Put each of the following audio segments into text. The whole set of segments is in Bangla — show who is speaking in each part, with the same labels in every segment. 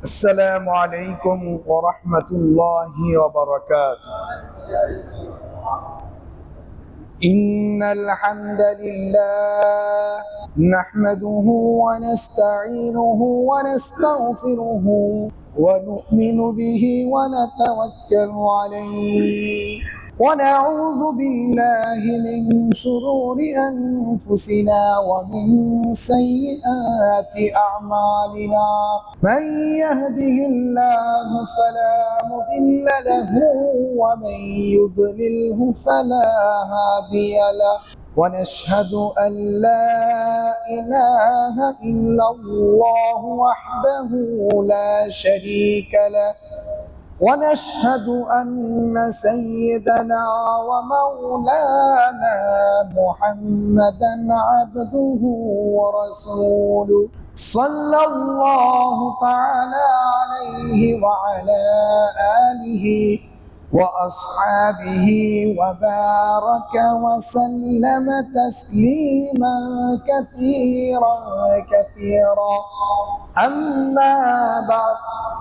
Speaker 1: السلام عليكم ورحمة الله وبركاته. إن الحمد لله نحمده ونستعينه ونستغفره ونؤمن به ونتوكل عليه ونعوذ بالله من شرور أنفسنا ومن سيئات أعمالنا. من يهده الله فلا مضل له ومن يضلله فلا هادي له، ونشهد أن لا إله إلا الله وحده لا شريك له، ونشهد أن سيدنا ومولانا محمدا عبده ورسوله صلى الله تعالى عليه وعلى آله وأصحابه وبارك وسلم تسليما كثيرا كثيرا. أما بعد،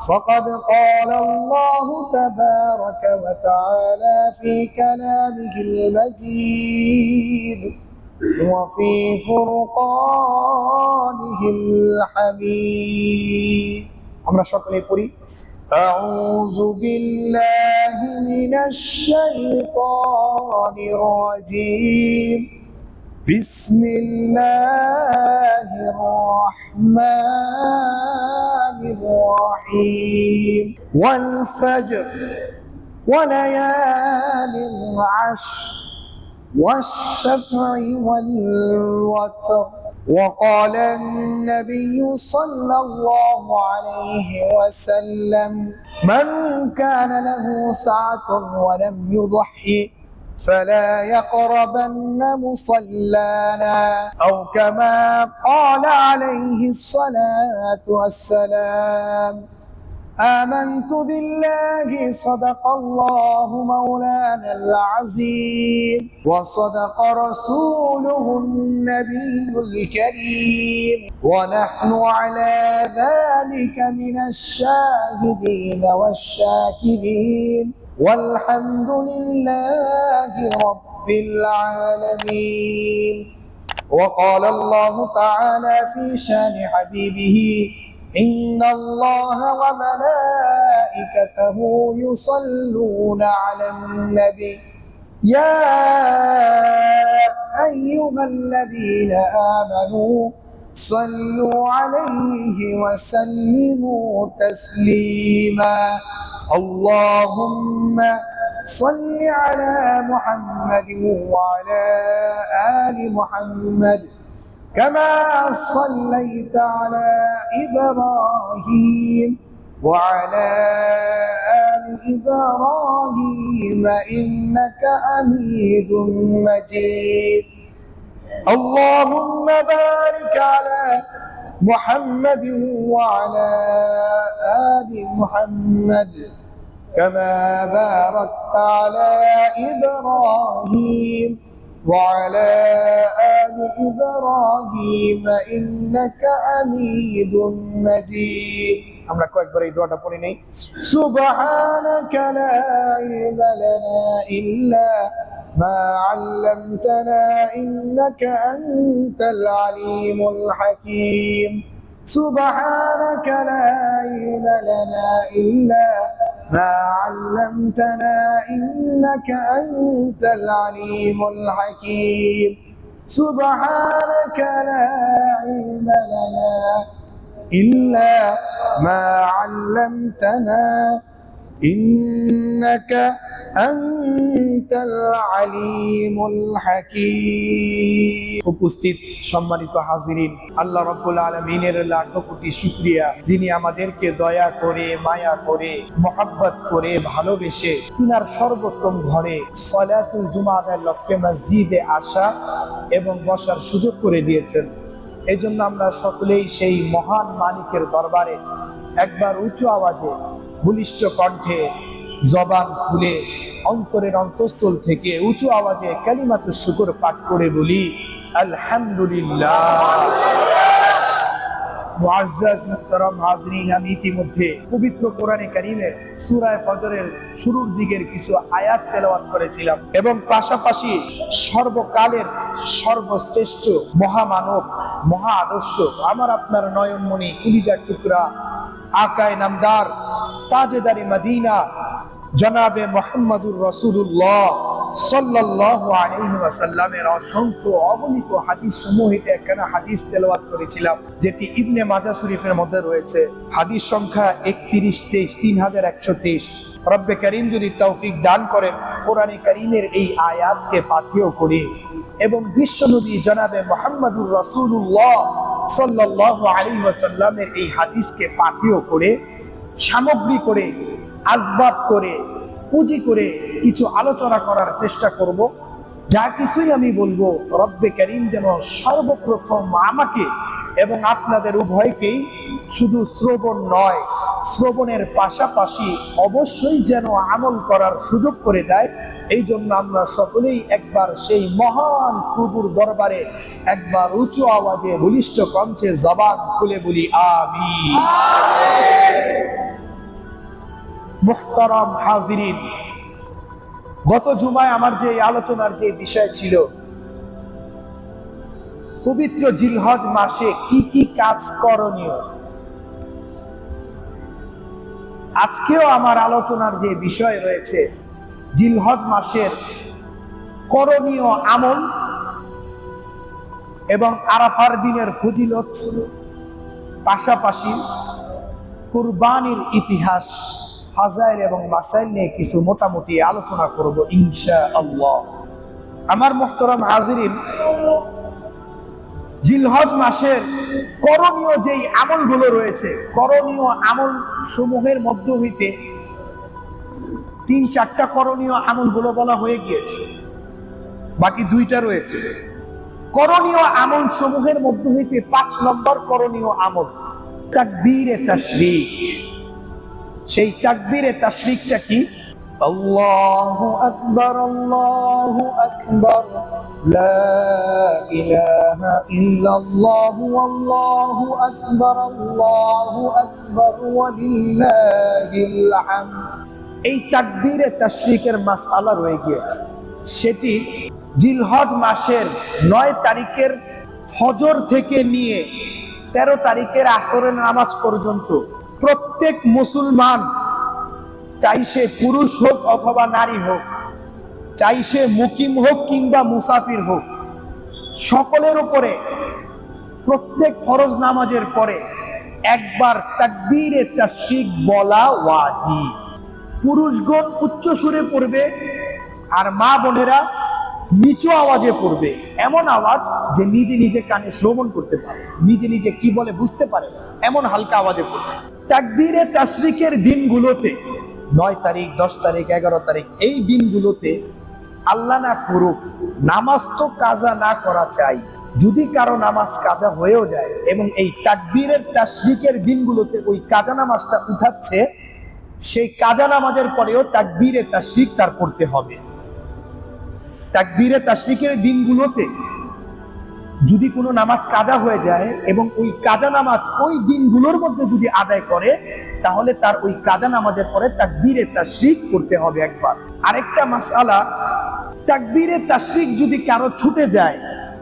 Speaker 1: فقد قال الله تبارك وتعالى في كلامه المجيد وفي فرقانه الحميد. আমরা সকলে পড়ি أعوذ بالله من الشيطان الرجيم بسم الله الرحمن الرحيم والفجر وليال العشر والشفع والوتر. وقال النبي صلى الله عليه وسلم من كان له سعة ولم يضحي فلا يقربن مصلانا، أو كما قال عليه الصلاة والسلام. آمنت بالله صدق الله مولانا العظيم وصدق رسوله النبي الكريم، ونحن على ذلك من الشاهدين والشاكرين، والحمد لله رب العالمين. وقال الله تعالى في شان حبيبه إن الله وملائكته يصلون على النبي يا أيها الذين آمنوا صلوا عليه وسلموا تسليما. اللهم صل على محمد وعلى آل محمد كما صليت على إبراهيم وعلى آل إبراهيم إنك حميد مجيد. اللهم بارك على محمد وعلى آل محمد كما باركت على إبراهيم وعلى آل إبراهيم إنك حميد مجيد. আমরা কয়েকবার এই দোয়াটা পড়ে নেই। সুবহানাকা লা ইলমা লানা ইল্লা মা আল্লামতানা ইন্নাকা আনতাল আলিমুল হাকীম। সুবহানাকা লা ইলমা লানা ইল্লা ما علمتنا إنك أنت العليم الحكيم. سبحانك لا علم لنا إلا ما علمتنا إنك أنت العليم الحكيم. উপস্থিত সম্মানিত হাজিরিন, আল্লাহ রাব্বুল আলামিনের লাখ কোটি শুকরিয়া, যিনি আমাদেরকে দয়া করে, মায়া করে, মোহাব্বত করে, ভালোবেসে তিনার সর্বোত্তম ঘরে সালাতুল জুমার লক্ষ্যে মসজিদে আসা এবং বসার সুযোগ করে দিয়েছেন। এই জন্য আমরা সকলেই সেই মহান মালিকের দরবারে একবার উঁচু আওয়াজে বলিষ্ঠ কণ্ঠে জবান খুলে অন্তরের অন্তঃস্থল থেকে উঁচু আওয়াজে কালিমাতুশ শুকর পাঠ করে বলি আলহামদুলিল্লাহ। মুআজ্জাজ মুহতারাম হাজরিন, আমি ইতিমধ্যে পবিত্র কোরআনে কারীমের সূরা ফজরের শুরুর দিকের কিছু আয়াত তেলাওয়াত করেছিলাম এবং পাশাপাশি সর্বকালের সর্বশ্রেষ্ঠ মহামানব, মহা আদর্শ, আমার আপনার নয়নমণি, কুলিজার টুকরা, আকায়ে নামদার, তাজেদারি মদিনা জনাবে মুহাম্মদুর রাসূলুল্লাহ সাল্লাল্লাহু আলাইহি ওয়াসাল্লামের অসংখ্য অগণিত হাদিস সমূহে একখানা হাদিস তেলাওয়াত করেছিলাম, যেটি ইবনে মাজাহ শরীফের মধ্যে রয়েছে। হাদিস সংখ্যা 3123 রব্বে করিম যদি তৌফিক দান করেন, কোরআনে কারীমের এই আয়াতকে পাথেয় করে এবং বিশ্বনবী জনাবে মুহাম্মদুর রাসূলুল্লাহ সাল্লাল্লাহু আলাইহি ওয়াসাল্লামের এই হাদিসকে পাথেয় করে, সামগ্রী করে, আসবাব করে, পুঁজি করে কিছু আলোচনা করার চেষ্টা করব। যা কিছুই আমি বলবো, রব্বে করিম যেন সর্বপ্রথম আমাকে এবং আপনাদের উভয়কেই শুধু শ্রবণ নয়, শ্রবণের পাশাপাশি অবশ্যই যেন আমল করার সুযোগ করে দেয়। এই জন্য আমরা সকলেই একবার সেই মহান প্রভুর দরবারে একবার উঁচু আওয়াজে বলিষ্ঠ কণ্ঠে জবান খুলে বলি আমিন। মুহতারাম হাজিরিন, গত জুমায় আমার যে আলোচনার যে বিষয় ছিল, পবিত্র জিলহজ মাসে কি কি কাজ করণীয়, আজকেও আমার আলোচনার যে বিষয় রয়েছে জিলহজ মাসের করণীয় আমল এবং আরাফার দিনের ফজিলত, পাশাপাশি কুরবানির ইতিহাস, ফাজাইল এবং মাসাইল নিয়ে কিছু মোটামুটি আলোচনা করব ইনশাআল্লাহ। আমার মুহতারাম হাজিরিন, জিলহজ মাসের করণীয় যেই আমলগুলো রয়েছে, করণীয় আমল সমূহের মধ্য হইতে 3-4টা করণীয় আমলগুলো বলা হয়ে গিয়েছে, বাকি 2টা রয়েছে। করণীয় আমল সমূহের মধ্য হইতে 5 নম্বর করণীয় আমল তাকবীরে তাশরিক। সেই তাকবীরে তাশরিকটা কি? আল্লাহু আকবার, আল্লাহু আকবার, লা ইলাহা ইল্লাল্লাহু, আল্লাহু আকবার, আল্লাহু আকবার, ওয়া লিল্লাহিল হামদ। এই তাকবীরে তাশরিকের মাসআলা রয়ে গিয়েছে। সেটি জিলহজ মাসের 9 তারিখের ফজর থেকে নিয়ে 13 তারিখের আসরের নামাজ পর্যন্ত প্রত্যেক মুসলমান, চাই সে পুরুষ হোক অথবা নারী হোক, চাই সে মুকিম হোক কিংবা মুসাফির হোক, সকলের উপরে প্রত্যেক ফরজ নামাজের পরে একবার তাকবীরে তাশরিক বলা ওয়াজিব। পুরুষগণ উচ্চ সুরে পড়বে আর মা বোনেরা নিচু আওয়াজে পড়বে, এমন আওয়াজ যে নিজে নিজে কানে শ্রবণ করতে পারে, নিজে নিজে কি বলে বুঝতে পারে, এমন হালকা আওয়াজে পড়বে। তাকবীরে তাশরিকের দিনগুলোতে 9 তারিখ, 10 তারিখ, 11 তারিখ, এই দিনগুলোতে আল্লাহ না করুক নামাজ তো কাজা না করা চাই। যদি কারো নামাজ কাজা হয়েও যায় এবং এই তাকবীরের তাশরিকের দিনগুলোতে ওই কাজা নামাজটা উঠাচ্ছে, সেই কাজা নামাজের পরেও তাকবীরে তাশরিক তার পড়তে হবে। তাকবীরে তাশরিকের দিনগুলোতে যদি কোনো নামাজ কাজা হয়ে যায় এবং ওই কাজা নামাজ ওই দিনগুলোর মধ্যে যদি আদায় করে, তাহলে তার ওই কাজা নামাজের পরে তাকবীরে তাশরিক করতে হবে একবার। আরেকটা মাসআলা, তাকবীরে তাশরিক যদি কারো ছুটে যায়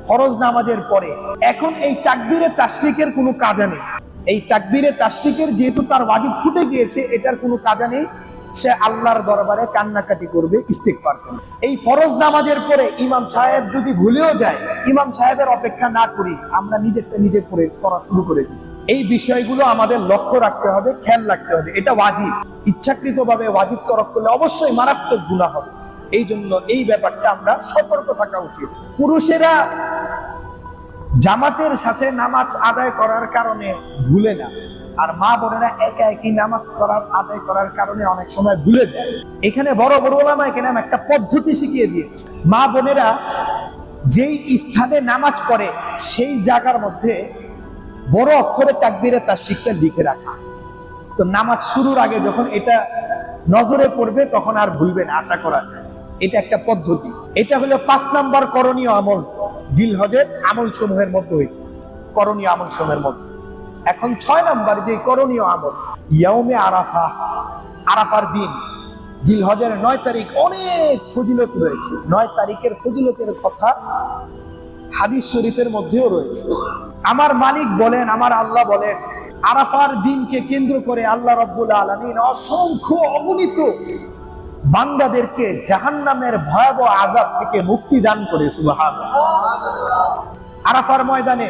Speaker 1: ফরজ নামাজের পরে, এখন এই তাকবীরে তাশরিকের কোনো কাজা নেই। এই তাকবীরে তাশরিকের যেহেতু তার ওয়াজিব ছুটে গিয়েছে, এটার কোনো কাজা নেই। সে আল্লাহর দরবারে কান্নাকাটি করবে, ইস্তিগফার করবে। এই ফরজ নামাজের পরে ইমাম সাহেব যদি ভুলেও যায়, ইমাম সাহেবের অপেক্ষা না করি আমরা নিজেরটা নিজে পড়া শুরু করে দিই। এই বিষয়গুলো আমাদের লক্ষ্য রাখতে হবে, খেয়াল রাখতে হবে। এটা ওয়াজিব, ইচ্ছাকৃতভাবে ওয়াজিব তরক করলে অবশ্যই মারাত্মক গুনাহ হবে। এই জন্য এই ব্যাপারটা আমরা সতর্ক থাকা উচিত। পুরুষেরা জামাতের সাথে নামাজ আদায় করার কারণে ভুলে না, আর মা বোনেরা একা একই নামাজ আদায় করার কারণে অনেক সময় ভুলে যায়। এখানে বড় বড় ওলামা এখানে একটা পদ্ধতি শিখিয়ে দিয়েছে। মা বোনেরা যেই স্থানে নামাজ পড়ে সেই জায়গার মধ্যে বড় অক্ষরে তাকবীরে তাশরিকটা লিখে রাখা, তো নামাজ শুরুর আগে যখন এটা নজরে পড়বে তখন আর ভুলবে না, আশা করা যায়। এটা একটা পদ্ধতি। এটা হলো 5 নম্বর করণীয় আমল জিলহজের আমল সমূহের মধ্যে হইতে, করণীয় আমল সমূহের মধ্যে। এখন 6 নাম্বার যে করণীয় আমল, ইয়াউমে আরাফা, আরাফার দিন, জিলহজের 9 তারিখ অনেক ফজিলত রয়েছে। 9 তারিখের ফজিলতের কথা হাদিস শরীফের মধ্যেও রয়েছে। আমার মালিক বলেন, আমার আল্লাহ বলেন, আরাফার দিনকে কেন্দ্র করে আল্লাহ রাব্বুল আলামিন অসংখ্য অগণিত বান্দাদেরকে জাহান্নামের ভয়াবহ আযাব থেকে মুক্তি দান করে। সুবহানাল্লাহ। আরাফার ময়দানে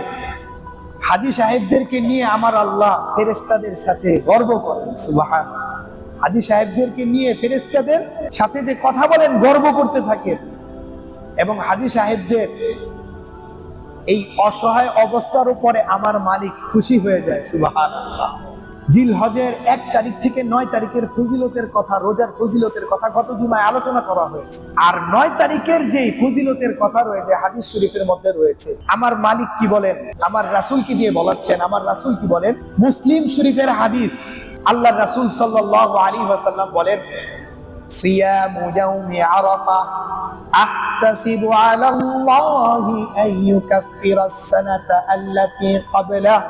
Speaker 1: হাজী সাহেবদেরকে নিয়ে আমার আল্লাহ ফেরেশতাদের সাথে গর্ব করেন। সুবহানাল্লাহ। হাজী সাহেবদেরকে নিয়ে ফেরেশতাদের সাথে যে কথা বলেন, গর্ব করতে থাকেন, এবং হাজী সাহেবদের এই অসহায় অবস্থার উপরে আমার মালিক খুশি হয়ে যায়। সুবহানাল্লাহ। জিলহজের 1 তারিখ থেকে 9 তারিখের ফজিলতের কথা, রোজার ফজিলতের কথা গত জুমায় আলোচনা করা হয়েছে। আর 9 তারিখের যে ফজিলতের কথা রয়েছে হাদিস শরীফের মধ্যে রয়েছে। আমার মালিক কি বলেন, আমার রাসূল কি দিয়ে বলাচ্ছেন, আমার রাসূল কি বলেন? মুসলিম শরীফের হাদিস, আল্লাহর রাসূল সাল্লাল্লাহু আলাইহি ওয়াসাল্লাম বলেন, সিয়ামু ইয়াউমি আরাফা আহতাসিবু আলাল্লাহি আন ইউকাফফিরা আস-সানাতা আল্লাতী ক্বাবলাহু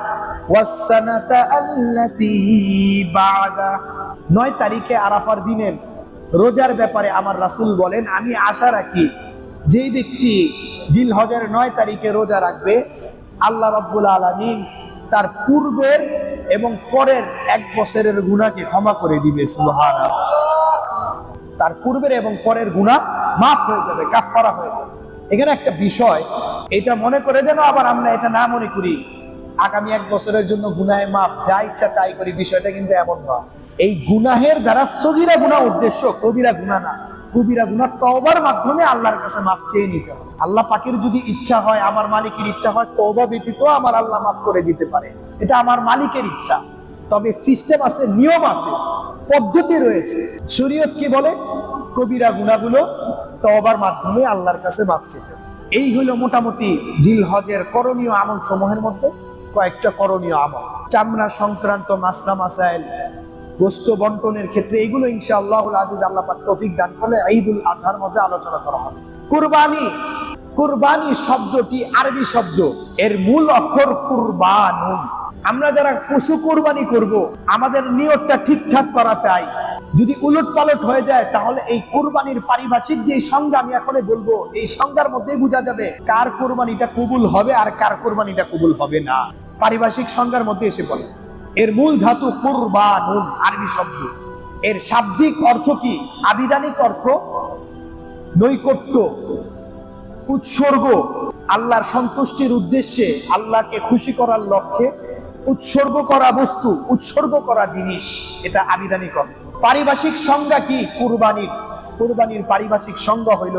Speaker 1: ওয়াস-সানাতা আল্লাতী বা'দাহু। 9 তারিখে আরাফার দিনের রোজার ব্যাপারে আমার রাসূল বলেন, আমি আশা রাখি যেই ব্যক্তি জিলহজের 9 তারিখে রোজা রাখবে, আল্লাহ রাব্বুল আলামিন তার পূর্বের এবং পরের 1 বছরের গুনাহকে ক্ষমা করে দিবে। সুবহানাল্লাহ। তার পূর্বের এবং পরের গুনাহ মাফ হয়ে যাবে, কাফফারা হয়ে যাবে। এখানে একটা বিষয়, এটা মনে করে যেন আবার আমরা এটা না মনে করি আগামী 1 বছরের জন্য গুনাহে মাফ, যা ইচ্ছা তাই করি, বিষয়টা কিন্তু এমন নয়। এই গুনাহের দ্বারা সগীরা গুনাহ উদ্দেশ্য, কবিরা গুনাহ না। কবিরা গুনাহ তওবার মাধ্যমে আল্লাহর কাছে মাফ চেয়ে নিতে হবে। আল্লাহ পাকের যদি ইচ্ছা হয়, আমার মালিকের ইচ্ছা হয়, তওবা ব্যতীত আমার আল্লাহ মাফ করে দিতে পারে, এটা আমার মালিকের ইচ্ছা। তবে সিস্টেম আছে, নিয়ম আছে, পদ্ধতি রয়েছে। শরীয়ত কি বলে? কবিরা গুনাহগুলো তওবার মাধ্যমে আল্লাহর কাছে মাফ চেতে হবে। এই হলো মোটামুটি জিলহজের করণীয় আমল সমূহের মধ্যে কয়েকটা করণীয় আমল। চামড়া সংক্রান্ত মাসলা মাসাইল, গোশত বন্টনের ক্ষেত্রে এগুলো ইনশাআল্লাহুল আজিজ আল্লাহ পাক তৌফিক দান করলে ঈদুল আজহার মধ্যে আলোচনা করা হবে। কুরবানি, কুরবানি শব্দটি আরবি শব্দ, এর মূল অক্ষর কুরবানুন। আমরা যারা পশু কুরবানি করব, আমাদের নিয়তটা ঠিকঠাক করা চাই। যদি উলট পালট হয়ে যায় তাহলে এই কুরবানির পারিভাষিক যে সংজ্ঞা আমি এখন বলবো, এই সংজ্ঞার মধ্যেই বোঝা যাবে কার কুরবানিটা কবুল হবে আর কার কুরবানিটা কবুল হবে না। পারিভাষিক সংজ্ঞার মধ্যে এসে পড়ে। এর মূল ধাতু কুরবানুন, আরবি শব্দ। এর শাব্দিক অর্থ কি? আবিধানিক অর্থ নৈকট্য, উৎসর্গ, আল্লাহর সন্তুষ্টির উদ্দেশ্যে, আল্লাহকে খুশি করার লক্ষ্যে উৎসর্গ করা বস্তু, উৎসর্গ করা জিনিস, এটা আবিধানিক অর্থ। পারিভাষিক সংজ্ঞা কি কুরবানির? কুরবানির পারিভাষিক সংজ্ঞা হইল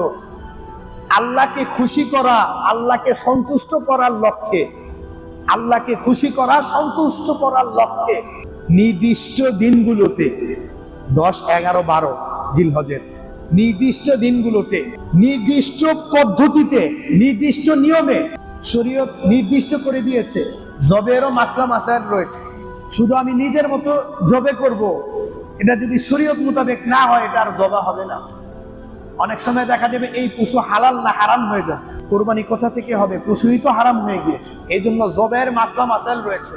Speaker 1: আল্লাহকে খুশি করা, আল্লাহকে সন্তুষ্ট করার লক্ষ্যে, আল্লাহকে খুশি করা, সন্তুষ্ট করার লক্ষ্যে নির্দিষ্ট দিনগুলোতে 10, 11, 12 জিলহজের নির্দিষ্ট দিনগুলোতে, নির্দিষ্ট পদ্ধতিতে, নির্দিষ্ট নিয়মে শরীয়ত নির্দিষ্ট করে দিয়েছে। জবেরও মাসলা মাসাইল রয়েছে। শুধু আমি নিজের মতো জবে করব, এটা যদি শরীয়ত মোতাবেক না হয়, এটা আর জবা হবে না। অনেক সময় দেখা যাবে এই পশু হালাল না হারাম হয়ে যাবে। কোরবানি কোথা থেকে হবে? পশুই তো হারাম হয়ে গিয়েছে। এই জন্য জবের মাসলা মাসাইল রয়েছে।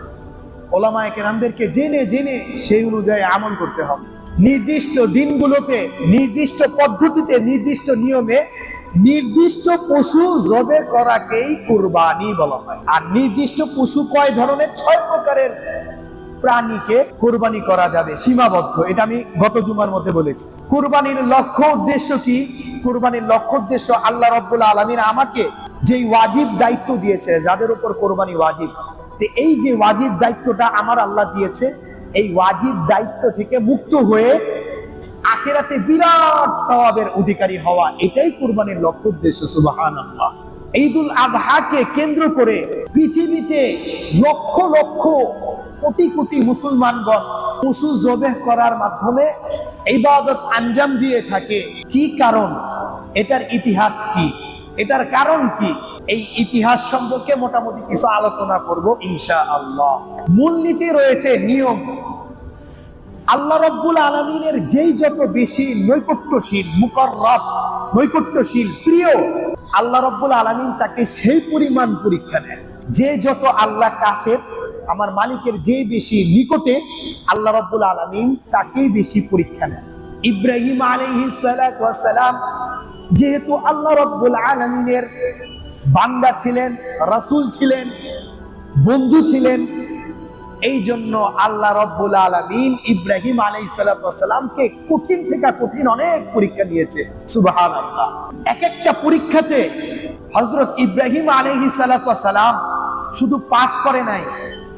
Speaker 1: ওলামায়ে কেরামদেরকে জেনে জেনে সেই অনুযায়ী আমল করতে হবে। নির্দিষ্ট দিনগুলোতে, নির্দিষ্ট পদ্ধতিতে, নির্দিষ্ট নিয়মে নির্দিষ্ট পশু জবে করাকেই কুরবানি বলা হয়। আর নির্দিষ্ট পশু কয় ধরনের? 6 প্রকারের প্রাণীকে কুরবানি করা যাবে, সীমাবদ্ধ। এটা আমি গত জুমার মধ্যে বলেছি। কুরবানির লক্ষ্য উদ্দেশ্য কি? কুরবানির লক্ষ্য উদ্দেশ্য আল্লাহ রাব্বুল আলামিন আমাকে যেই ওয়াজিব দায়িত্ব দিয়েছে, যাদের উপর কুরবানি ওয়াজিব, এই যে ওয়াজিব দায়িত্বটা আমার আল্লাহ দিয়েছে, এই ওয়াজিব দায়িত্ব থেকে মুক্ত হয়ে আখিরাতে বিরাট সওয়াবের অধিকারী হওয়া, এটাই কুরবানির লক্ষ্য উদ্দেশ্য। সুবহানাল্লাহ। ঈদুল আযহাকে কেন্দ্র করে পৃথিবীতে লক্ষ লক্ষ কোটি কোটি মুসলমানগণ পশু জবেহ করার মাধ্যমে ইবাদত আঞ্জাম দিয়ে থাকে। কি কারণ? এটার ইতিহাস কি? এটার কারণ কি? এই ইতিহাস সম্পর্কে মোটামুটি কিছু আলোচনা করব ইনশাআল্লাহ। মূলনীতি রয়েছে, নিয়ম। আল্লাহ রাব্বুল আলামিনের যেই যত বেশি নৈকট্যশীল, মুকাররব, নৈকট্যশীল, প্রিয়, আল্লাহ রাব্বুল আলামিন তাকে সেই পরিমাণ পরীক্ষা নেন। যে যত আল্লাহ কাছের, আমার মালিকের যে বেশি নিকটে আল্লাহ রাব্বুল আলামিন তাকেই বেশি পরীক্ষা নেন। ইব্রাহিম আলাইহিস সালাতু ওয়াস সালাম যেহেতু আল্লাহ রাব্বুল আলামিনের বান্দা ছিলেন, রাসূল ছিলেন, বন্ধু ছিলেন, এই জন্য আল্লাহ রাব্বুল আলামিন ইব্রাহিম আলাইহিস সালাতু ওয়াস সালামকে কঠিন থেকে কঠিন অনেক পরীক্ষা নিয়েছে। সুবহানাল্লাহ। এক একটা পরীক্ষাতে হযরত ইব্রাহিম আলাইহিস সালাতু ওয়াস সালাম শুধু পাস করে নাই,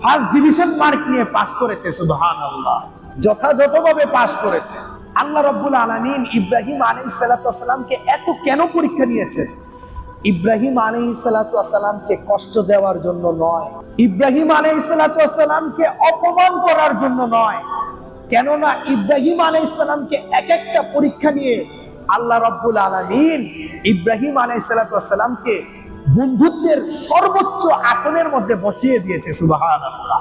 Speaker 1: ফার্স্ট ডিভিশন মার্ক নিয়ে পাস করেছে। সুবহানাল্লাহ। যথাযথভাবে পাস করেছে। আল্লাহ রাব্বুল আলামিন ইব্রাহিম আলাইহিস সালাতু ওয়াস সালামকে এত কেন পরীক্ষা নিয়েছেন? ইব্রাহিম আলাইহিস সালাতু ওয়াস সালামকে কষ্ট দেওয়ার জন্য নয়, ইব্রাহিম আলাইহিস সালাতু ওয়াস সালামকে অপমান করার জন্য নয়। কেননা ইব্রাহিম আলাইহিস সালামকে এক একটা পরীক্ষা নিয়ে আল্লাহ রাব্বুল আলামিন ইব্রাহিম আলাইহিস সালাতু ওয়াস সালামকে বন্ধুত্বের সর্বোচ্চ আসনের মধ্যে বসিয়ে দিয়েছে। সুবহানাল্লাহ।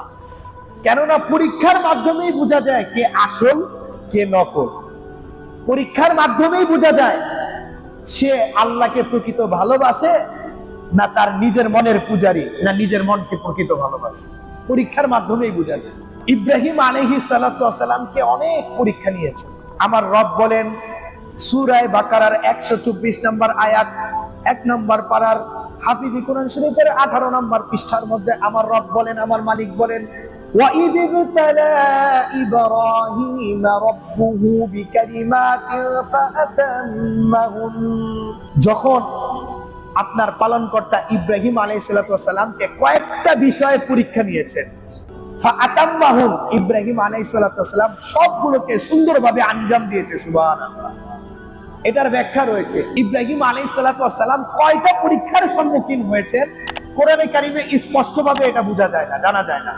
Speaker 1: কেননা পরীক্ষার মাধ্যমেই বোঝা যায় কে আসল কে নকল। পরীক্ষার মাধ্যমেই বোঝা যায় সে আল্লাহকে প্রকৃত ভালোবাসে না তার নিজের মনের পূজারী, না নিজের মনকে প্রকৃত ভালোবাসে। পরীক্ষার মাধ্যমেই বোঝা যায়। ইব্রাহিম আলাইহিস সালাতু ওয়াস সালামকে অনেক পরীক্ষা নিয়েছে। আমার রব বলেন সূরা বাকারার 124 নম্বর আয়াত 1 নম্বর পারার হাফিজি কোরআন শরীফের 18 নম্বর পৃষ্ঠার মধ্যে আমার রব বলেন, আমার মালিক বলেন, وَإِذِ ابْتَلَى إِبْرَاهِيمَ رَبُّهُ بِكَلِمَاتٍ فَأَتَمَّهُنَّ। যখন আপনার পালনকর্তা ইব্রাহিম আলাইহিস সালাতু ওয়াস সালামকে কয়েকটা বিষয়ে পরীক্ষা নিয়েছেন। ফাআতাম্মাহুন, ইব্রাহিম আলাইহিস সালাতু ওয়াস সালাম সবগুলোকে সুন্দরভাবে আঞ্জাম দিয়েছে। সুবহানাল্লাহ। এটার ব্যাখ্যা রয়েছে। ইব্রাহিম আলাইহিস সালাতু ওয়াস সালাম কয়টা পরীক্ষার সম্মুখীন হয়েছেন কোরআনে কারিমে স্পষ্টভাবে এটা বোঝা যায় না, জানা যায় না।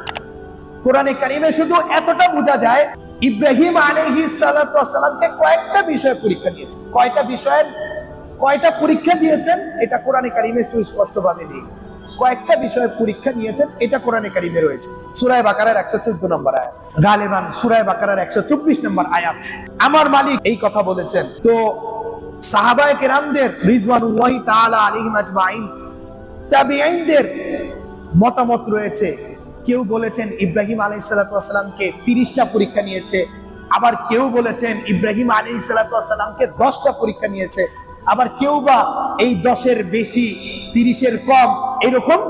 Speaker 1: কোরআনে কারিমে শুধু এতটা বোঝা যায় ইব্রাহিম আলাইহিস সালাতু ওয়াস সালামকে কয়েকটা বিষয়ে পরীক্ষা নিয়েছেন। কয়টা বিষয়ের কয়টা পরীক্ষা দিয়েছেন এটা কোরআনে কারিমে সুস্পষ্টভাবে নেই। কয়েকটা বিষয়ে পরীক্ষা নিয়েছেন এটা কোরআনে কারিমে রয়েছে। সূরা বাকারার 114 নম্বর আয়াত, গালিবান সূরা বাকারার 124 নম্বর আয়াত। আমার মালিক এই কথা বলেছেন। তো সাহাবায়ে কেরামদের রিজওয়ানুল্লাহি তাআলা আলাইহিম আজমাইন, তাবিঈনদের মতামত রয়েছে। কেউ বলেছেন ইব্রাহিম আলাইহিস সালাতু ওয়াস সালামকে 30টা পরীক্ষা নিয়েছে, আবার কেউ বলেছেন ইব্রাহিম আলাইহিস সালাতু ওয়াস সালামকে 10টা পরীক্ষা নিয়েছে, আবার কেউ বা এই 10-এর বেশি 30-এর কম এরকম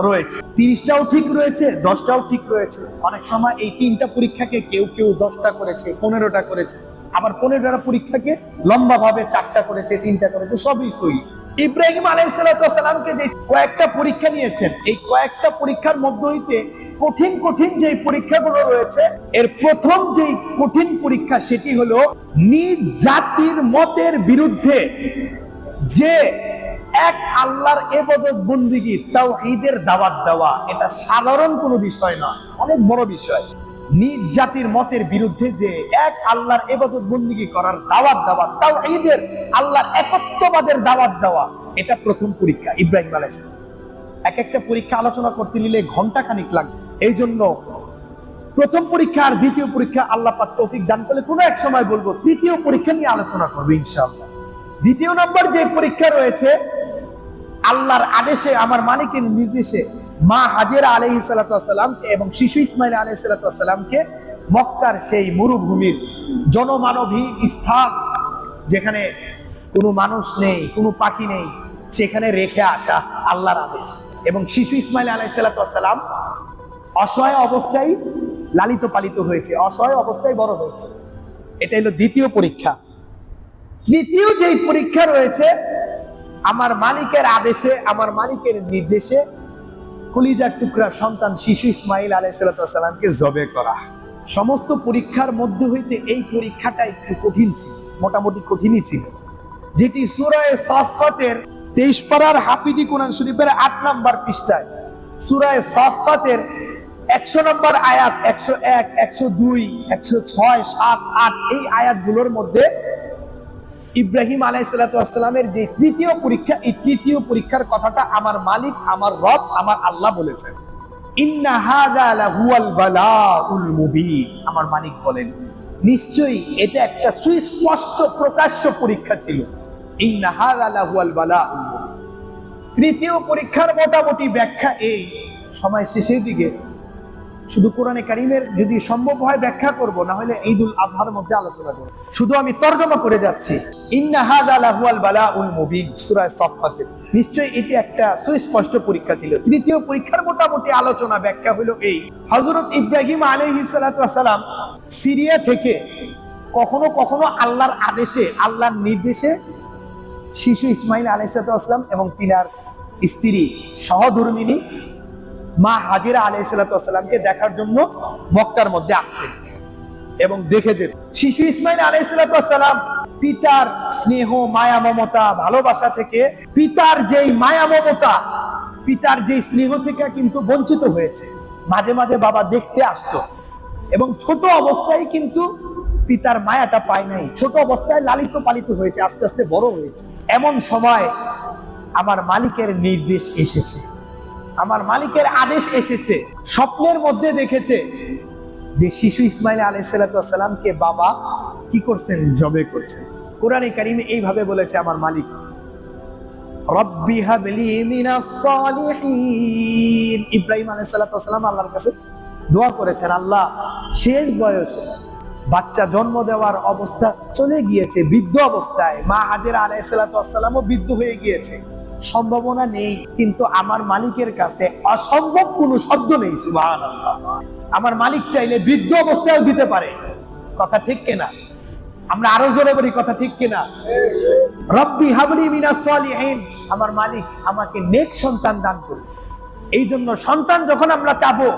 Speaker 1: রয়েছে। 30টাও ঠিক রয়েছে, 10টাও ঠিক রয়েছে। অনেক সময় এই 3টা পরীক্ষাকে কেউ কেউ 10টা করেছে, 15টা করেছে, আবার 15টা পরীক্ষাকে লম্বা ভাবে 4টা করেছে, 3টা করেছে, সবই সহি। ইব্রাহিম আলাইহিস সালাতু ওয়াস সালামকে যে কয়েকটা পরীক্ষা নিয়েছেন, এই কয়েকটা পরীক্ষার মধ্য হইতে কঠিন কঠিন যে পরীক্ষাগুলো রয়েছে, এর প্রথম যে কঠিন পরীক্ষা সেটি হলো নিজ জাতির মতের বিরুদ্ধে যে এক আল্লাহর ইবাদত বন্দেগী তাওহীদের দাওয়াত দেওয়া। এটা সাধারণ কোনো বিষয় নয়, অনেক বড় বিষয়। নিজ জাতির মতের বিরুদ্ধে যে এক আল্লাহর ইবাদত বন্দেগী করার দাওয়াত দেওয়া, তাওহীদের আল্লাহর একত্ববাদের দাওয়াত দেওয়া, এটা প্রথম পরীক্ষা ইব্রাহিম আলাইহিস সালাম। এক একটা পরীক্ষা আলোচনা করতে নিলে ঘন্টা খানিক লাগে। এই জন্য প্রথম পরীক্ষা আর দ্বিতীয় পরীক্ষা আল্লাহ পাক তৌফিক দান করলে কোনো এক সময় বলবো, তৃতীয় পরীক্ষা নিয়ে আলোচনা করবো ইনশাআল্লাহ। দ্বিতীয় নম্বর যে পরীক্ষা রয়েছে, আল্লাহর আদেশে আমার মালিকের নির্দেশে মা হাজেরা আলাইহিস সালাতু ওয়াস সালামকে এবং শিশু ইসমাইল আলাইহিস সালাতু ওয়াস সালামকে মক্কার সেই মরুভূমির জনমানবহীন স্থান, যেখানে কোনো মানুষ নেই, কোনো পাখি নেই, সেখানে রেখে আসা আল্লাহর আদেশ। এবং শিশু ইসমাইল আলাইহিস সালাতু ওয়াস সালাম অসহায় অবস্থায় লালিত পালিত হয়েছে, অসহায় অবস্থায় বড় হয়েছে। এটা হলো দ্বিতীয় পরীক্ষা। তৃতীয় যেই পরীক্ষা রয়েছে, আমার মালিকের আদেশে, আমার মালিকের নির্দেশে কলিজার টুকরা সন্তান শিশু ইসমাইল আলাইহিস সালাতু ওয়াস সালামকে জবে করা। সমস্ত পরীক্ষার মধ্যে হইতে এই পরীক্ষাটা একটু কঠিন ছিল, মোটামুটি কঠিনই ছিল, যেটি সূরা সাফফাতের 23 পারার হাফিজি কোরআন শরীফের 8 নম্বর পৃষ্ঠায় সূরা সাফফাতের 100 নম্বর আয়াত, 101, 102, 106, 7, 8 এই আয়াতগুলোর মধ্যে ইব্রাহিম আলাইহিস সালাতু ওয়াস সালামের যে তৃতীয় পরীক্ষা, এই তৃতীয় পরীক্ষার কথাটা আমার মালিক, আমার রব, আমার আল্লাহ বলেছেন, ইন্না হাযা লাহুয়াল বালাউল মুবিন। আমার মালিক বলেন নিশ্চয়ই এটা একটা সুস্পষ্ট প্রকাশ্য পরীক্ষা ছিল। ইন্না হাযা লাহুয়াল বালাউল মুবিন। তৃতীয় পরীক্ষার মোটামুটি ব্যাখ্যা এই, সময় শেষের দিকে শুধু কোরআনে কারিমের যদি সম্ভব হয় ব্যাখ্যা করব, না হলে ঈদুল আজহার মধ্যে আলোচনা করব। শুধু আমি তরজমা করে যাচ্ছি। ইন্না হাযা লাহুয়াল বালাউল মুবিন, সূরা সাফফাতের। নিশ্চয়ই এটি একটা সুস্পষ্ট পরীক্ষা ছিল। তৃতীয় পরীক্ষার মোটামুটি আলোচনা ব্যাখ্যা হলো এই: হযরত ইব্রাহিম আলাইহিস সালাতু ওয়াস সালাম সিরিয়া থেকে কখনো কখনো আল্লাহর আদেশে, আল্লাহর নির্দেশে শিশু ইসমাইল আলাইহিস সালাতু ওয়াস সালাম এবং তিনার স্ত্রী সহধর্মিণী মা হাজেরা আলাইহিস সালাতু ওয়াস সালামকে দেখার জন্য মক্কার মধ্যে আসতেন এবং দেখে যেতেন। শিশু ইসমাইল আলাইহিস সালাতু ওয়াস সালাম পিতার স্নেহ, মায়া, মমতা, ভালোবাসা থেকে, পিতার যেই মায়া মমতা, পিতার যেই স্নেহ থেকে কিন্তু বঞ্চিত হয়েছে। মাঝে মাঝে বাবা দেখতে আসতো এবং ছোট অবস্থায় কিন্তু পিতার মায়াটা পায় নাই। ছোট অবস্থায় লালিত পালিত হয়েছে, আস্তে আস্তে বড় হয়েছে। এমন সময় আমার মালিকের নির্দেশ এসেছে, আমার মালিকের আদেশ এসেছে। স্বপ্নের মধ্যে দেখেছে যে শিশু ইসমাইল আলাইহিস সালাতু ওয়াস সালামকে বাবা কি করছেন? জবে করছেন। কোরআনে কারিমে এইভাবে বলেছে আমার মালিক, রব্বি হাবলি মিনাস সালিহিন। ইব্রাহিম আলাইহিস সালাতু ওয়াস সালাম আল্লাহর কাছে দোয়া করেছেন, আল্লাহ শেষ বয়সে বাচ্চা জন্ম দেওয়ার অবস্থা চলে গিয়েছে, বৃদ্ধ অবস্থায় মা হাজেরা আলাইহিস সালাতু ওয়াস সালামও বৃদ্ধ হয়ে গিয়েছে, সম্ভাবনা নেই, কিন্তু আমার মালিকের কাছে অসম্ভব কোনো শব্দ নেই। সুবহানাল্লাহ। আমার মালিক চাইলে বৃদ্ধ অবস্থায়ও দিতে পারে। কথা ঠিক কিনা? আমরা আরো জোরে বলি, কথা ঠিক কিনা? রব্বি হাবলি মিনাস সালিহিন, আমার মালিক আমাকে নেক সন্তান দান করুন। এই জন্য সন্তান যখন আমরা চাবো,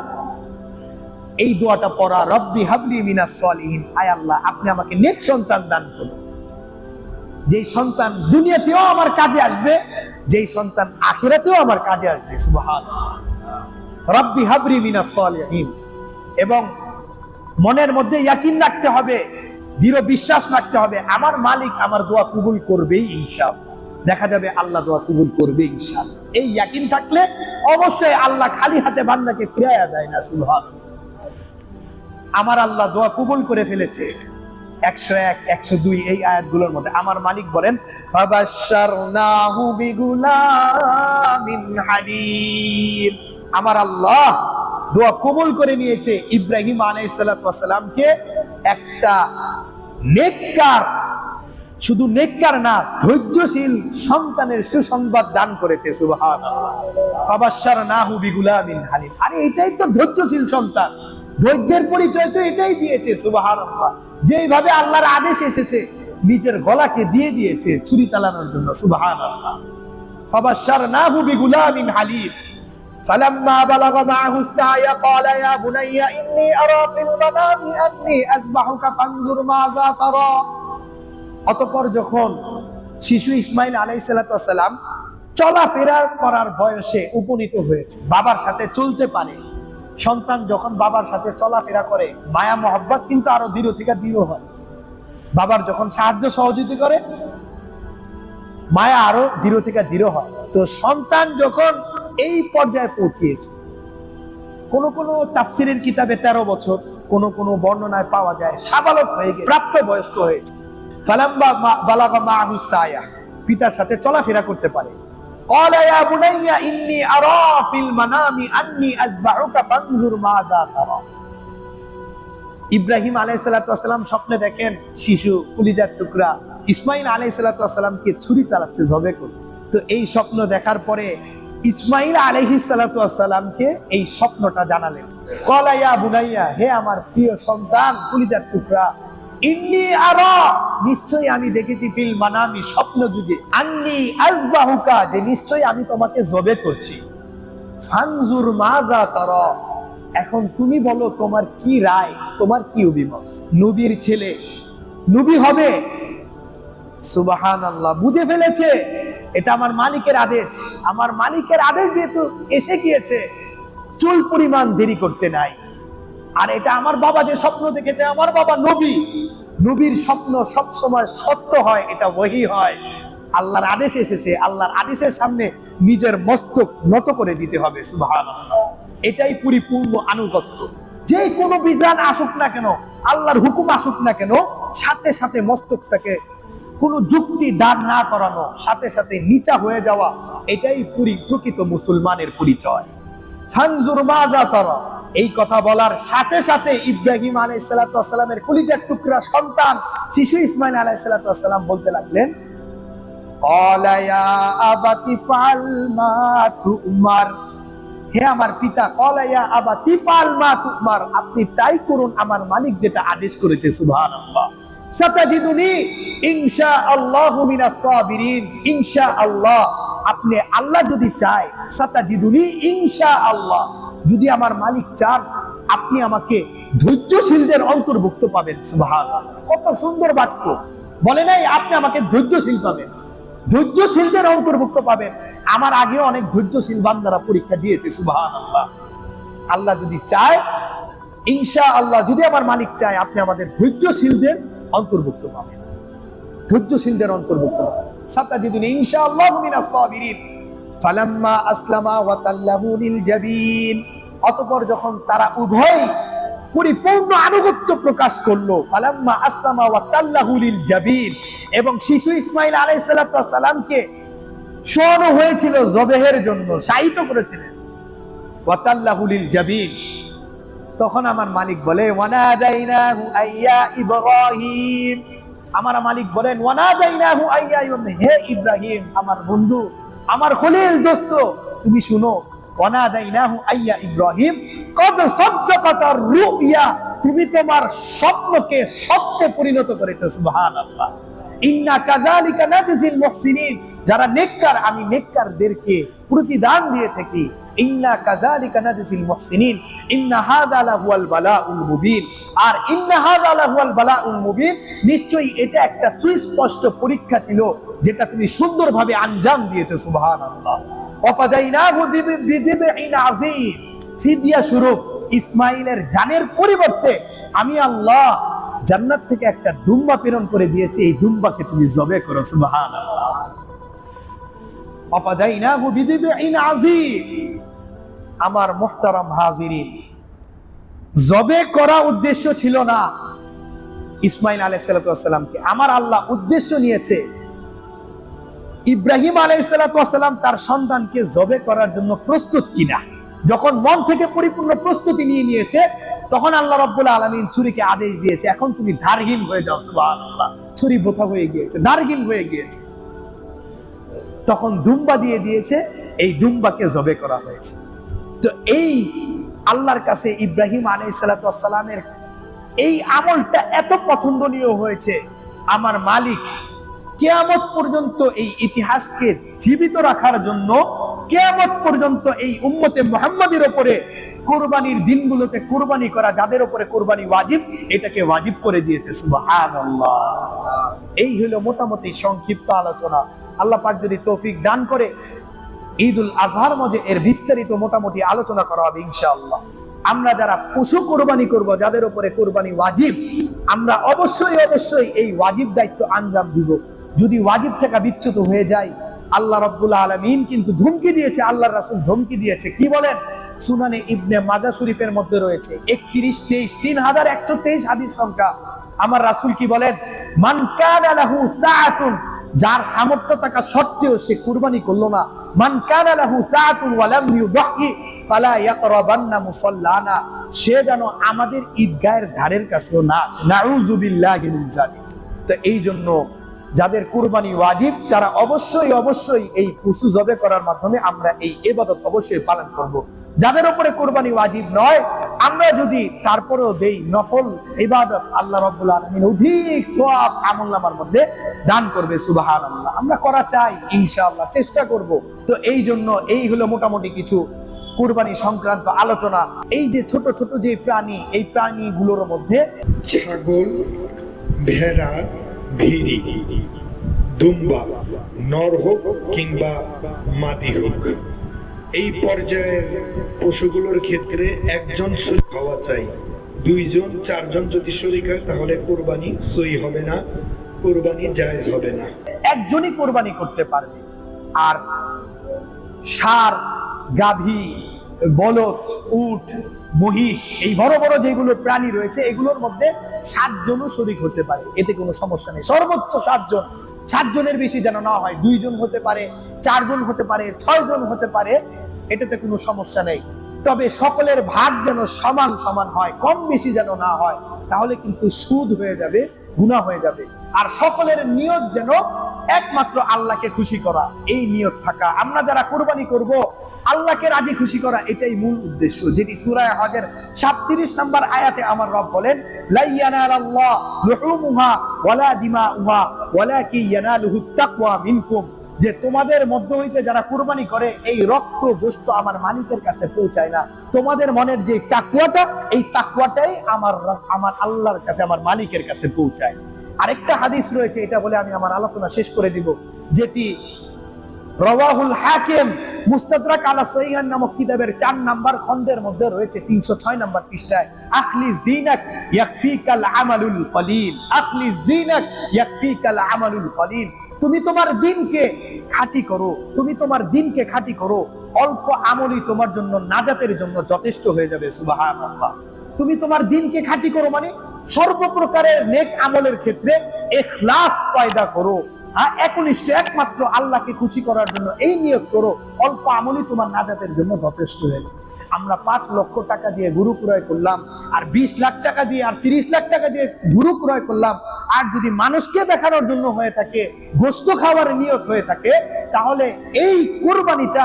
Speaker 1: এই দোয়াটা পড়া, রব্বি হাবলি মিনাস সালিহিন, আয় আল্লাহ আপনি আমাকে নেক সন্তান দান করুন, যেই সন্তান দুনিয়াতেও আমার কাজে আসবে, যেই সন্তান আখিরাতেও আমার কাজে আসবে। সুবহানাল্লাহ। রব্বি হাবলি মিনাস সালিহিন। এবং মনের মধ্যে ইয়াকিন রাখতে হবে, দৃঢ় বিশ্বাস রাখতে হবে, আমার মালিক আমার দোয়া কবুল করবেই ইনশাআল্লাহ। দেখা যাবে আল্লাহ দোয়া কবুল করবে ইনশাআল্লাহ। এই ইয়াকিন থাকলে অবশ্যই আল্লাহ খালি হাতে বান্দাকে ফিরাইয়া দেয় না। সুবহানাল্লাহ। আমার আল্লাহ দোয়া কবুল করে ফেলেছে। 101, 102 এই আয়াতগুলোর মধ্যে আমার মালিক বলেন, ফাবাশশারনাহু বিগুলামিন হালিম। আমার আল্লাহ দোয়া কবুল করে নিয়েছে ইব্রাহিম আলাইহিস সালাতু ওয়াস সালামকে একটা নেককার, শুধু নেককার না, ধৈর্যশীল সন্তানের সুসংবাদ দান করেছে। সুবহানাল্লাহ। ফাবাশশারনাহু বিগুলামিন হালিম। আরে এটাই তো ধৈর্যশীল সন্তান, ধৈর্যের পরিচয় তো এটাই দিয়েছে। সুবহানাল্লাহ। যেইভাবে আল্লাহর আদেশ এসেছে নিজের গলাকে দিয়ে দিয়েছে ছুরি চালানোর জন্য। সুবহানাল্লাহ। ফাবাশশারনাহু বিগুলামিন হালিম। فلما بلغ معه السعي قال يا بني إني أرى في المنام أني أذبحك فانظر ماذا ترى। অতঃপর যখন শিশু ইসমাইল আলাইহিস সালাতু ওয়াস সালাম চলাফেরা করার বয়সে উপনীত হয়েছে, বাবার সাথে চলতে পারে, সন্তান যখন বাবার সাথে চলাফেরা করে মায়া মহব্বত কিন্তু আরো দৃঢ় থেকে দৃঢ় হয়। বাবার যখন সাহায্য সহযোগিতা করে মায়া আরো দৃঢ় থেকে দৃঢ় হয়। তো সন্তান যখন এই পর্যায়ে পৌঁছিয়েছে, কোন কোন তাফসিরের কিতাবে 13 বছর, কোন কোন বর্ণনায় পাওয়া যায় সাবালক হয়ে গেছে, প্রাপ্তবয়স্ক হয়েছে। ফালাম্মা বালাগা মাহু সায়া, পিতার সাথে চলাফেরা করতে পারে। ক্বালা ইয়া বুনাইয়া ইন্নী আরা ফিল মানামি আন্নী আযবাহুকা ফানজুর মাযা তারা। ইব্রাহিম আলাইহিস সালাতু ওয়াস সালাম স্বপ্নে দেখেন শিশু কলিজার টুকরা ইসমাইল আলাইহিস সালাতু ওয়াস সালামকে ছুরি চালাচ্ছে, জবে করতে। তো এই স্বপ্ন দেখার পরে ইসমাইল আলাইহিস সালাতু ওয়াস সালামকে এই স্বপ্নটা জানালেন। ক্বালা ইয়া বুনাইয়া, হে আমার প্রিয় সন্তান, কলিজার টুকরা, ইন্নী আরা, নিশ্চয়ই আমি দেখেছি, ফিল মানামি, স্বপ্ন যুগে, আন্নী আযবাহুকা, যে নিশ্চয়ই আমি তোমাকে জবে করছি, ফানজুর মাযা তারা, এখন তুমি বলো তোমার কি রায়, তোমার কি অভিমত। নবীর ছেলে নবী হবে। সুবহানাল্লাহ। বুঝে ফেলেছে এটা আমার মালিকের আদেশ, আমার মালিকের আদেশ যেহেতু এসে গিয়েছে, চুল পরিমাণ দেরি করতে নাই। আর এটা আমার বাবা যে স্বপ্ন দেখেছে, আমার বাবা নবী, নবীর স্বপ্ন সব সময় সত্য হয়, এটা ওহী হয়। আল্লাহর আদেশ এসেছে, আল্লাহর আদেশের সামনে নিজের মস্তক নত করে দিতে হবে। সুবহানাল্লাহ। এটাই পরিপূর্ণ আনুগত্য। যে কোনো বিধান আসুক না কেন, আল্লাহর হুকুম আসুক না কেন, সাথে সাথে মস্তকটাকে কোনো যুক্তি দাঁড় না করানো, সাথে সাথে নিচা হয়ে যাওয়া, এটাই প্রকৃত মুসলমানের পরিচয়। ফানজুর মাযা তারা, এই কথা বলার সাথে সাথে ইব্রাহিম আলাইহিস সালামের কলিজার টুকরা সন্তান শিশু ইসমাইল আলাইহিস সালাম বলতে লাগলেন, ক্বালা ইয়া আবাতি ফাল মা তুমার, হে আমার পিতা, ক্বালা ইয়া আবাতি ফাল মা তুমার, আপনি তাই করুন আমার মালিক যেটা আদেশ করেছে। সুবহানাল্লাহ। সাতাজিদুনি ইনশাআল্লাহু মিনাস সাবিরিন, ইনশাআল্লাহ, আপনি আল্লাহ যদি চায়, সাতাজিদুনি ইনশাআল্লাহ, যদি আমার মালিক চান আপনি আমাকে ধৈর্যশীলদের অন্তর্ভুক্ত পাবেন। সুবহানাল্লাহ, কত সুন্দর বাক্য। বলে নাই আপনি আমাকে ধৈর্যশীল পাবেন, ধৈর্যশীলদের অন্তর্ভুক্ত পাবেন। আমার আগেও অনেক ধৈর্যশীল বান্দারা পরীক্ষা দিয়েছে। সুবহানাল্লাহ। আল্লাহ যদি চায়, ইনশাআল্লাহ, যদি আমার মালিক চায় আপনি আমাদের ধৈর্যশীলদের অন্তর্ভুক্ত পাবেন, ধৈর্যশীলদের অন্তর্ভুক্ত পাবেন। সাতাজিদুনি ইনশাআল্লাহু মিনাস সাবিরিন। ফালাম্মা আসলামা ওয়া তাল্লাহু লিল জাবিন, অতঃপর যখন তারা উভয় পরিপূর্ণ আনুগত্য প্রকাশ করলো, ফালাম্মা আসলামা ওয়া তাল্লাহু লিল জাবিন, এবং শিশু ইসমাইল আলাইহিস সালামকে শোয়ানো হয়েছিল জবেহের জন্য, শায়িত করেছিলেন, ওয়া তাল্লাহু লিল জাবিন, তখন আমার মালিক বলে, ওয়ানাদাইনাহু আইয়া ইব্রাহিম, আমার মালিক বলেন, ওয়ানাদাইনাহু আইয়া ইব্রাহিম, হে ইব্রাহিম, আমার বন্ধু, আমার খলিল দোস্ত, তুমি শুনো, ওয়ানাদাইনাহু আইয়া ইব্রাহিম কদ সাদ্দাকাতার রুইয়া, তুমি তোমার স্বপ্নকে সত্যে পরিণত করেছো। সুবহানাল্লাহ। ইন্না কাযালিকা নাজজিল মুহসিনিন, যারা নেককার আমি নেককারদেরকে প্রতিদান দিয়ে থাকি। ইন্না কাযালিকা নাজজিল মুহসিনিন ইন্না হাযা লাহুয়াল বালাউল মুবিন, আর ইন্না হাযা লাহুয়াল বালাউল মুবিন, নিশ্চয়ই এটা একটা সুস্পষ্ট পরীক্ষা ছিল যেটা তুমি সুন্দরভাবে আঞ্জাম দিয়েছো। সুবহানাল্লাহ। ওয়াফাদাইনাহু বিযিবইন আযীম, ফিদিয়া স্বরূপ ইসমাইলের জানের পরিবর্তে আমি আল্লাহ জান্নাত থেকে একটা দুম্বা প্রেরণ করে দিয়েছি, এই দুম্বাকে তুমি জবে করো। সুবহানাল্লাহ। ওয়াফাদাইনাহু বিযিবইন আযীম। আমার মুহতারাম হাজিরিন, জবে করা উদ্দেশ্য ছিল না ইসমাইল আলাইহিস সালামকে, আমার আল্লাহ উদ্দেশ্য নিয়েছে ইব্রাহিম আলাইহিস সালাম তার সন্তানকে জবে করার জন্য প্রস্তুত কিনা। যখন মন থেকে পরিপূর্ণ প্রস্তুতি নিয়ে নিয়েছে, তখন আল্লাহ রাব্বুল আলামিন ছুরিকে আদেশ দিয়েছে, এখন তুমি ধারহীন হয়ে যাও। সুবহানাল্লাহ। ছুরি বোথা হয়ে গিয়েছে, ধারহীন হয়ে গিয়েছে, তখন দুম্বা দিয়ে দিয়েছে, এই দুম্বাকে জবে করা হয়েছে। তো এই আল্লাহর কাছে ইব্রাহিম আলাইহিস সালামের এই আমলটা এত পছন্দনীয় হয়েছে, আমার মালিক কিয়ামত পর্যন্ত এই ইতিহাসকে জীবিত রাখার জন্য, কিয়ামত পর্যন্ত এই উম্মতে মুহাম্মাদের উপরে কুরবানির দিনগুলোতে কুরবানি করা, যাদের উপরে কুরবানি ওয়াজিব, এটাকে ওয়াজিব করে দিয়েছে। সুবহানাল্লাহ। এই হলো মোটামুটি সংক্ষিপ্ত আলোচনা। আল্লাহ পাক যদি তৌফিক দান করে ঈদুল আজহার মধ্যে এর বিস্তারিত মোটামুটি আলোচনা করা হবে ইনশাআল্লাহ। আমরা যারা পশু কুরবানি করব, যাদের উপরে কুরবানি ওয়াজিব, আমরা অবশ্যই অবশ্যই এই ওয়াজিব দায়িত্ব আঞ্জাম দিব। যদি ওয়াজিব থেকে বিচ্যুত হয়ে যায়, আল্লাহ রাব্বুল আলামিন কিন্তু ধমকি দিয়েছে, আল্লাহর রাসূল ধমকি দিয়েছে। কি বলেন? সুনানে ইবনে মাজাহ শরীফের মধ্যে রয়েছে 3123 হাদিস সংখ্যা। আমার রাসূল কি বলেন? মান কানা লাহু সাআতুন, যার সামর্থ্য থাকা সত্ত্বেও সে কুরবানি করলো না, মান কানা লাহু সাআতুন ওয়া লাম ইউদহি ফালা ইয়াকরাবান্না মুসাল্লানা, সে যেন আমাদের ঈদগাহের ধারের কাছেও না আসে। নাউযু বিল্লাহি মিন যালিক। তো এই জন্য যাদের কুরবানি ওয়াজিব, তারা অবশ্যই অবশ্যই এই পশু জবে করার মাধ্যমে আমরা এই ইবাদত অবশ্যই পালন করব। যাদের উপরে কুরবানি ওয়াজিব নয়, আমরা যদি তারপরেও দেই নফল ইবাদত, আল্লাহ রাব্বুল আলামিন অধিক সওয়াব আমলনামার মধ্যে দান করবে। সুবহানাল্লাহ। আমরা করা চাই, ইনশাআল্লাহ চেষ্টা করব। তো এই জন্য এই হলো মোটামুটি কিছু কুরবানি সংক্রান্ত আলোচনা। এই যে ছোট ছোট যে প্রাণী, এই প্রাণীগুলোর মধ্যে
Speaker 2: ছাগল, ভেড়া, ভিড়ি, দুম্বা, নর হোক কিংবা মাদি হোক, এই পর্যায়ের পশুগুলোর ক্ষেত্রে একজন শরীক হওয়া চাই। 2 জন 4 জন যদি শরীক হয় তাহলে কুরবানি সহি হবে না, কুরবানি জায়েজ হবে না।
Speaker 1: একজনই কুরবানি করতে পারবে। আর ষাঁড়, গাভী, বলদ, উট, মহিষ, এই বড় বড় যেগুলো প্রাণী রয়েছে, এগুলোর মধ্যে 7 জনও শরীক হতে পারে, এতে কোনো সমস্যা নেই। সর্বোচ্চ 7 জন, 7 জনের বেশি যেন না হয়। 2 জন হতে পারে, 4 জন হতে পারে, 6 জন হতে পারে, এটাতে কোনো সমস্যা নেই। তবে সকলের ভাগ যেন সমান সমান হয়, কম বেশি যেন না হয়, তাহলে কিন্তু সুদ হয়ে যাবে, গুনাহ হয়ে যাবে। আর সকলের নিয়ত যেন একমাত্র আল্লাহকে খুশি করা, এই নিয়ত থাকা। আমরা যারা কুরবানি করব, আল্লাহকে রাজি খুশি করা, এটাই মূল উদ্দেশ্য। যেটি সূরা হজের 37 নম্বর আয়াতে আমার রব বলেন, লা ইয়ানালাল্লাহ লুহুমুহা ওয়ালা দিমাউহা ওয়ালাকি ইয়ানালুহুত তাকওয়া মিনকুম, যে তোমাদের মধ্য হইতে যারা কুরবানি করে এই রক্ত গোশত আমার মালিকের কাছে পৌঁছায় না, তোমাদের মনের যে তাকওয়াটা, এই তাকওয়াটাই আমার আল্লাহর কাছে, আমার মালিকের কাছে পৌঁছায়। আরেকটা হাদিস রয়েছে, এটা বলে আমি আমার আলোচনা শেষ করে দিব, যেটি রাওয়াহুল হাকিম মুস্তাদরাক আলা সহিহান নামক কিতাবের 4 নম্বর খণ্ডের মধ্যে রয়েছে, 306 নম্বর পৃষ্ঠায়, আখলিস দীনাক ইয়াকফিকাল আমালুল কলিল, আখলিস দীনাক ইয়াকফিকাল আমালুল কলিল। তুমি তোমার দিনকে খাঁটি করো, তুমি তোমার দিনকে খাঁটি করো, অল্প আমলই তোমার জন্য নাজাতের জন্য যথেষ্ট হয়ে যাবে। সুবহানাল্লাহ। তুমি তোমার দিনকে খাঁটি করো মানে সর্বপ্রকারের নেক আমলের ক্ষেত্রে ইখলাস পয়দা করো, একনিষ্ঠ একমাত্র আল্লাহকে খুশি করার জন্য এই নিয়ত করো, অল্প আমলই তোমার নাজাতের জন্য যথেষ্ট হয়ে যাবে। আমরা 5 লক্ষ টাকা দিয়ে গরু ক্রয় করলাম, আর 20 লাখ টাকা দিয়ে, আর 30 লাখ টাকা দিয়ে গরু ক্রয় করলাম, আর যদি মানুষকে দেখানোর জন্য হয়ে থাকে, গোশত খাওয়ার নিয়ত হয়ে থাকে, তাহলে এই কুরবানিটা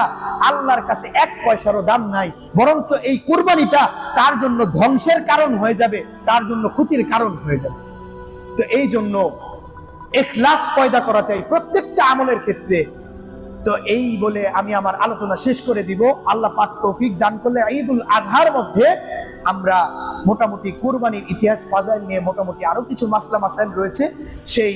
Speaker 1: আল্লাহর কাছে 1 পয়সারও দাম নাই, বরঞ্চ এই কুরবানিটা তার জন্য ধ্বংসের কারণ হয়ে যাবে, তার জন্য ক্ষতির কারণ হয়ে যাবে। তো এই জন্য ইখলাস পয়দা করা চাই প্রত্যেকটা আমলের ক্ষেত্রে। তো এই বলে আমি আমার আলোচনা শেষ করে দিব। আল্লাহ পাক তৌফিক দান করলে ঈদুল আজহার মধ্যে আমরা মোটামুটি কুরবানির ইতিহাস ফাজাইল নিয়ে মোটামুটি আরো কিছু মাসলা মাসাইল রয়েছে, সেই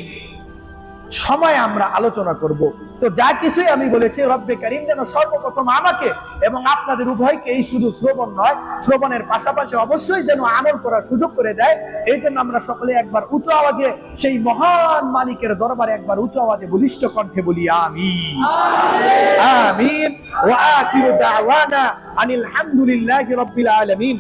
Speaker 1: সময় আমরা আলোচনা করব। তো যা কিছুই আমি বলেছি, রব্বে কারীম যেন সর্বপ্রথম আমাকে এবং আপনাদের উভয়কে এই শুধু শ্রবণ নয়, শ্রবণের পাশাপাশি অবশ্যই যেন আমল করার সুযোগ করে দেয়। এই জন্য আমরা সকলে একবার উঁচু আওয়াজে সেই মহান মালিকের দরবারে একবার উঁচু আওয়াজে বলিষ্ঠ কণ্ঠে বলি আমিন, আমিন। ওয়া আখিরু দাওয়ানা আনিল হামদুলিল্লাহি রাব্বিল আলামিন।